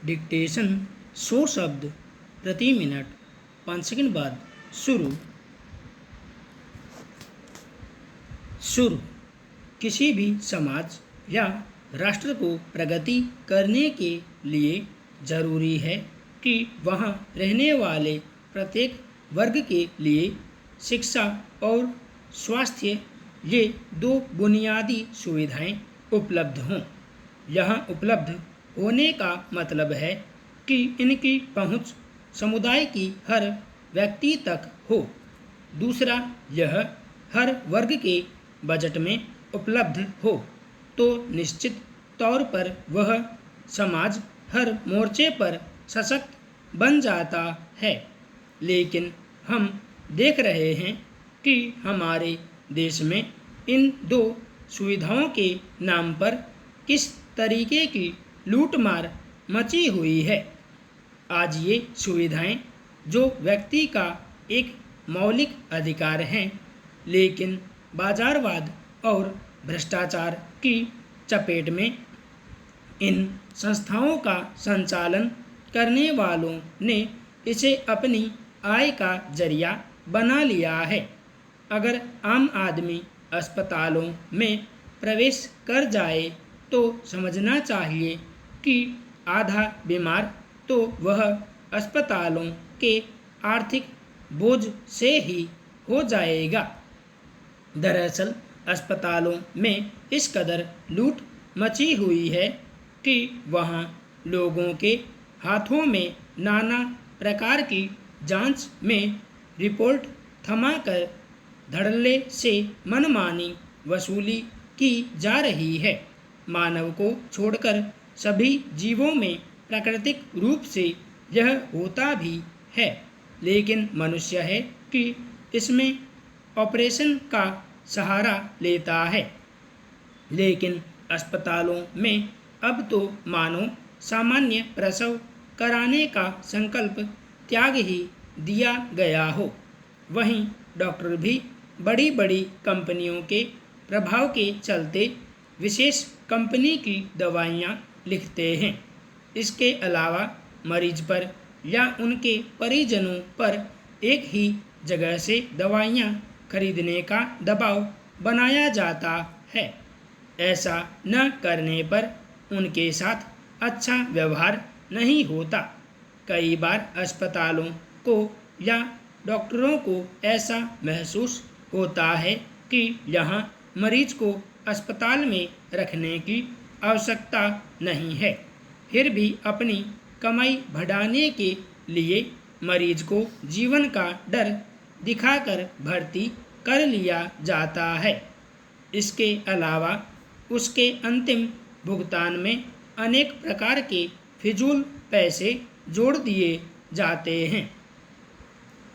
Dictation 100 शब्द प्रति minute 5 second बाद शुरू। शुरू। किसी भी समाज या राष्ट्र को प्रगति करने के लिए जरूरी है कि वहाँ रहने वाले प्रत्येक वर्ग के लिए शिक्षा और स्वास्थ्य ये दो बुनियादी सुविधाएं उपलब्ध हों। यहाँ उपलब्ध होने का मतलब है कि इनकी पहुँच समुदाय की हर व्यक्ति तक हो। दूसरा, यह हर वर्ग के बजट में उपलब्ध हो तो निश्चित तौर पर वह समाज हर मोर्चे पर सशक्त बन जाता है। लेकिन हम देख रहे हैं कि हमारे देश में इन दो सुविधाओं के नाम पर किस तरीके की लूटमार मची हुई है। आज ये सुविधाएं जो व्यक्ति का एक मौलिक अधिकार हैं, लेकिन बाजारवाद और भ्रष्टाचार की चपेट में इन संस्थाओं का संचालन करने वालों ने इसे अपनी आय का जरिया बना लिया है। अगर आम आदमी अस्पतालों में प्रवेश कर जाए तो समझना चाहिए कि आधा बीमार तो वह अस्पतालों के आर्थिक बोझ से ही हो जाएगा। दरअसल अस्पतालों में इस कदर लूट मची हुई है कि वहाँ लोगों के हाथों में नाना प्रकार की जांच में रिपोर्ट थमाकर धड़ल्ले से मनमानी वसूली की जा रही है। मानव को छोड़कर सभी जीवों में प्राकृतिक रूप से यह होता भी है, लेकिन मनुष्य है कि इसमें ऑपरेशन का सहारा लेता है। लेकिन अस्पतालों में अब तो मानो सामान्य प्रसव कराने का संकल्प त्याग ही दिया गया हो। वहीं डॉक्टर भी बड़ी बड़ी कंपनियों के प्रभाव के चलते विशेष कंपनी की दवाइयाँ लिखते हैं। इसके अलावा मरीज पर या उनके परिजनों पर एक ही जगह से दवाइयाँ खरीदने का दबाव बनाया जाता है। ऐसा न करने पर उनके साथ अच्छा व्यवहार नहीं होता। कई बार अस्पतालों को या डॉक्टरों को ऐसा महसूस होता है कि यहाँ मरीज को अस्पताल में रखने की आवश्यकता नहीं है, फिर भी अपनी कमाई बढ़ाने के लिए मरीज को जीवन का डर दिखाकर भर्ती कर लिया जाता है। इसके अलावा उसके अंतिम भुगतान में अनेक प्रकार के फिजूल पैसे जोड़ दिए जाते हैं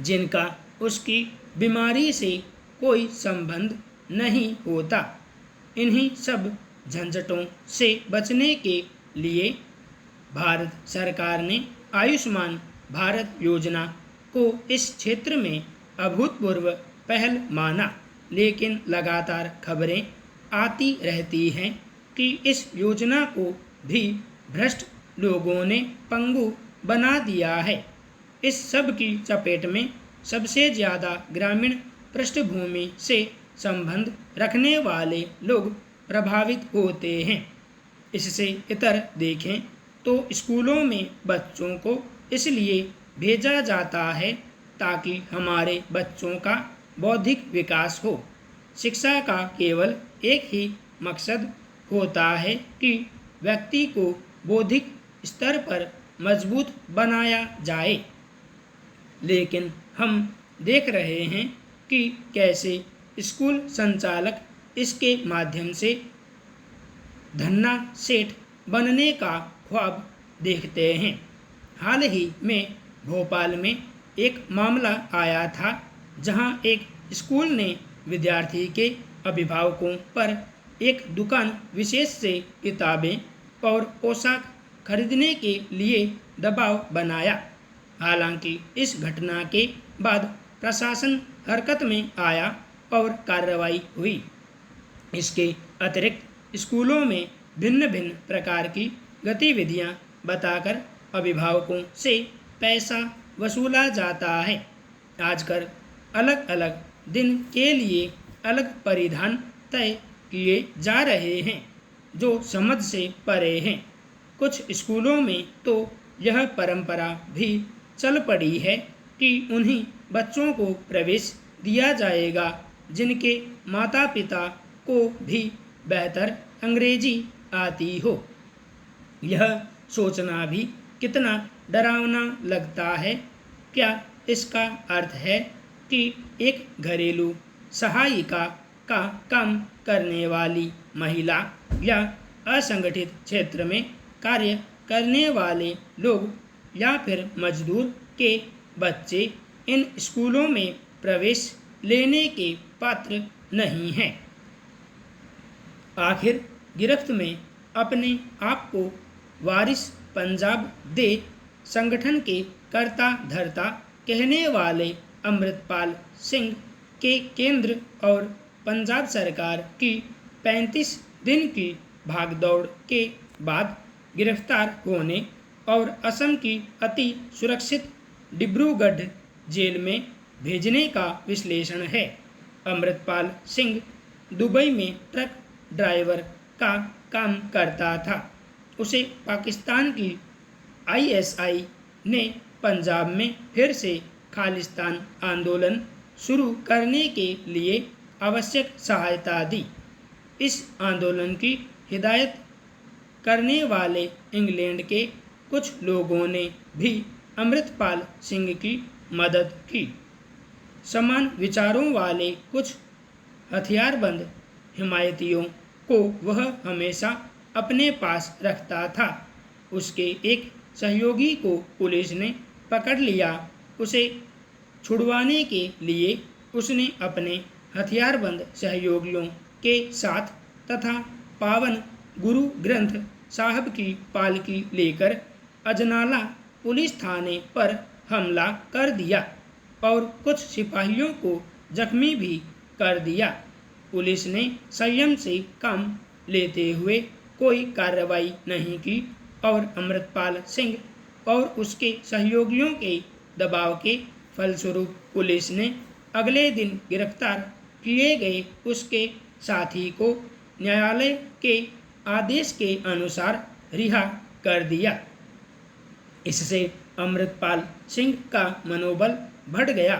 जिनका उसकी बीमारी से कोई संबंध नहीं होता। इन्हीं सब झंझटों से बचने के लिए भारत सरकार ने आयुष्मान भारत योजना को इस क्षेत्र में अभूतपूर्व पहल माना। लेकिन लगातार खबरें आती रहती हैं कि इस योजना को भी भ्रष्ट लोगों ने पंगु बना दिया है। इस सब की चपेट में सबसे ज़्यादा ग्रामीण पृष्ठभूमि से संबंध रखने वाले लोग प्रभावित होते हैं। इससे इतर देखें तो स्कूलों में बच्चों को इसलिए भेजा जाता है ताकि हमारे बच्चों का बौद्धिक विकास हो। शिक्षा का केवल एक ही मकसद होता है कि व्यक्ति को बौद्धिक स्तर पर मजबूत बनाया जाए। लेकिन हम देख रहे हैं कि कैसे स्कूल संचालक इसके माध्यम से धन्ना सेठ बनने का ख्वाब देखते हैं। हाल ही में भोपाल में एक मामला आया था जहां एक स्कूल ने विद्यार्थी के अभिभावकों पर एक दुकान विशेष से किताबें और पोशाक खरीदने के लिए दबाव बनाया। हालांकि इस घटना के बाद प्रशासन हरकत में आया और कार्रवाई हुई। इसके अतिरिक्त स्कूलों में भिन्न भिन्न प्रकार की गतिविधियां बताकर अभिभावकों से पैसा वसूला जाता है। आजकल अलग अलग दिन के लिए अलग परिधान तय किए जा रहे हैं जो समझ से परे हैं। कुछ स्कूलों में तो यह परंपरा भी चल पड़ी है कि उन्हीं बच्चों को प्रवेश दिया जाएगा जिनके माता पिता को भी बेहतर अंग्रेजी आती हो। यह सोचना भी कितना डरावना लगता है। क्या इसका अर्थ है कि एक घरेलू सहायिका का काम करने वाली महिला या असंगठित क्षेत्र में कार्य करने वाले लोग या फिर मजदूर के बच्चे इन स्कूलों में प्रवेश लेने के पात्र नहीं हैं? आखिर गिरफ्त में अपने आप को वारिस पंजाब दे संगठन के कर्ता धर्ता कहने वाले अमृतपाल सिंह के केंद्र और पंजाब सरकार की 35 दिन की भागदौड़ के बाद गिरफ्तार होने और असम की अति सुरक्षित डिब्रूगढ़ जेल में भेजने का विश्लेषण है। अमृतपाल सिंह दुबई में ट्रक ड्राइवर का काम करता था। उसे पाकिस्तान की आईएसआई ने पंजाब में फिर से खालिस्तान आंदोलन शुरू करने के लिए आवश्यक सहायता दी। इस आंदोलन की हिदायत करने वाले इंग्लैंड के कुछ लोगों ने भी अमृतपाल सिंह की मदद की। समान विचारों वाले कुछ हथियारबंद हिमायतियों को वह हमेशा अपने पास रखता था। उसके एक सहयोगी को पुलिस ने पकड़ लिया। उसे छुड़वाने के लिए उसने अपने हथियारबंद सहयोगियों के साथ तथा पावन गुरु ग्रंथ साहब की पालकी लेकर अजनाला पुलिस थाने पर हमला कर दिया और कुछ सिपाहियों को जख्मी भी कर दिया। पुलिस ने संयम से काम लेते हुए कोई कार्रवाई नहीं की और अमृतपाल सिंह और उसके सहयोगियों के दबाव के फलस्वरूप पुलिस ने अगले दिन गिरफ्तार किए गए उसके साथी को न्यायालय के आदेश के अनुसार रिहा कर दिया। इससे अमृतपाल सिंह का मनोबल बढ़ गया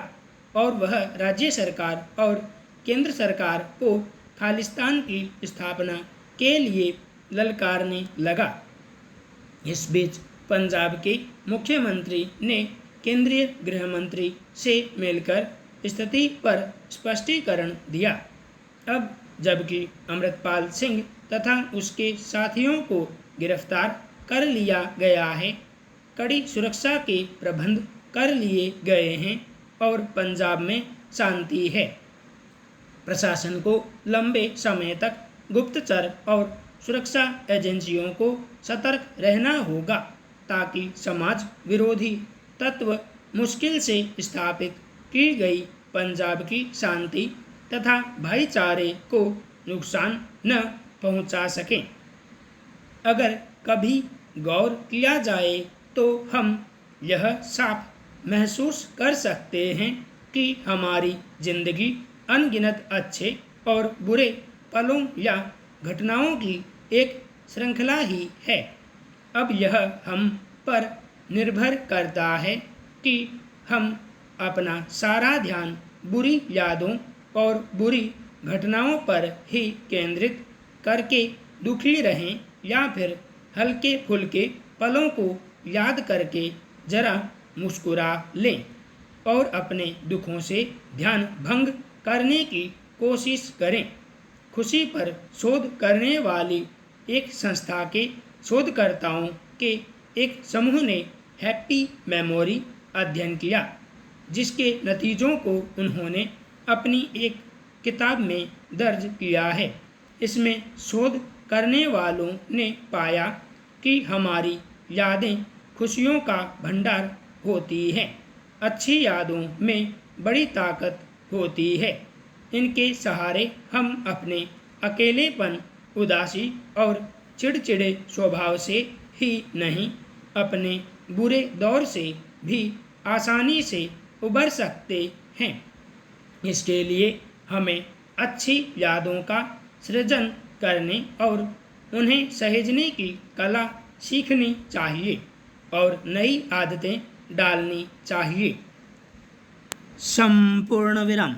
और वह राज्य सरकार और केंद्र सरकार को खालिस्तान की स्थापना के लिए ललकारने लगा। इस बीच पंजाब के मुख्यमंत्री ने केंद्रीय गृह मंत्री से मिलकर स्थिति पर स्पष्टीकरण दिया। अब जबकि अमृतपाल सिंह तथा उसके साथियों को गिरफ्तार कर लिया गया है, कड़ी सुरक्षा के प्रबंध कर लिए गए हैं और पंजाब में शांति है। प्रशासन को लंबे समय तक गुप्तचर और सुरक्षा एजेंसियों को सतर्क रहना होगा ताकि समाज विरोधी तत्व मुश्किल से स्थापित की गई पंजाब की शांति तथा भाईचारे को नुकसान न पहुंचा सकें। अगर कभी गौर किया जाए तो हम यह साफ महसूस कर सकते हैं कि हमारी जिंदगी अनगिनत अच्छे और बुरे पलों या घटनाओं की एक श्रृंखला ही है। अब यह हम पर निर्भर करता है कि हम अपना सारा ध्यान बुरी यादों और बुरी घटनाओं पर ही केंद्रित करके दुखी रहें या फिर हल्के फुल्के पलों को याद करके जरा मुस्कुरा लें और अपने दुखों से ध्यान भंग करने की कोशिश करें। खुशी पर शोध करने वाली एक संस्था के शोधकर्ताओं के एक समूह ने हैप्पी मेमोरी अध्ययन किया, जिसके नतीजों को उन्होंने अपनी एक किताब में दर्ज किया है। इसमें शोध करने वालों ने पाया कि हमारी यादें खुशियों का भंडार होती हैं। अच्छी यादों में बड़ी ताकत होती है। इनके सहारे हम अपने अकेलेपन, उदासी और चिड़चिड़े स्वभाव से ही नहीं, अपने बुरे दौर से भी आसानी से उबर सकते हैं। इसके लिए हमें अच्छी यादों का सृजन करने और उन्हें सहेजने की कला सीखनी चाहिए और नई आदतें डालनी चाहिए। संपूर्ण विराम।